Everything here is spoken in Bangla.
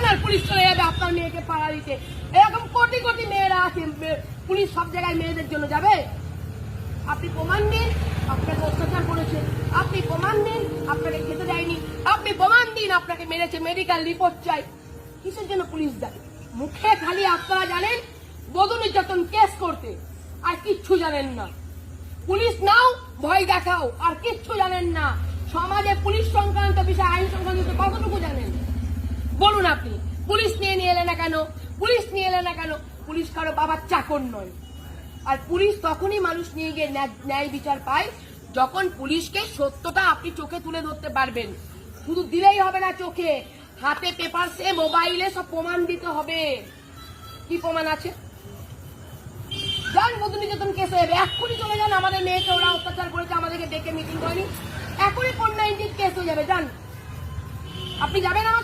আর পুলিশ চলে যাবে আপনার মেয়েকে পাড়া দিতে। এরকম কোটি কোটি মেয়েরা আছে, পুলিশ সব জায়গায় মেয়েদের জন্য যাবে? আপনি প্রমাণ দিন আপনাকে অত্যাচার করেছে, আপনি প্রমাণ দিন আপনাকে খেতে দেয়নি, আপনি প্রমাণ দিন আপনাকে মেরেছে, মেডিকেল রিপোর্ট চাই। কিসের জন্য পুলিশ যাবে? মুখে খালি আপনারা জানেন বধূ নির্যাতন কেস করতে, আর কিচ্ছু জানেন না। পুলিশ নাও, ভয় দেখাও, আর কিচ্ছু জানেন না। সমাজে পুলিশ সংক্রান্ত বিষয়, আইন সংক্রান্ত কতটুকু জানেন বলুন আপনি? পুলিশ নিয়ে এলেন না কেন? পুলিশ নিয়ে এলেন না কেন? পুলিশ কারো বাবার চাকর নয়। আর পুলিশ তখনই মানুষ নিয়ে গিয়ে ন্যায় বিচার পায় যখন পুলিশকে সত্যটা আপনি চোখে তুলে ধরতে পারবেন। শুধু দিলেই হবে না চোখে, হাতে পেপারসে মোবাইলে সব প্রমাণ দিতে হবে। কি প্রমাণ আছে? যান, বধূ নির্যাতন কেস হয়ে যাবে, এক্ষুনি চলে যান। আমাদের মেয়েকে ওরা অত্যাচার করেছে, আমাদেরকে ডেকে মিটিং করেনি, এখনই 490 কেস হয়ে যাবে। যান, আপনি যাবেন আমার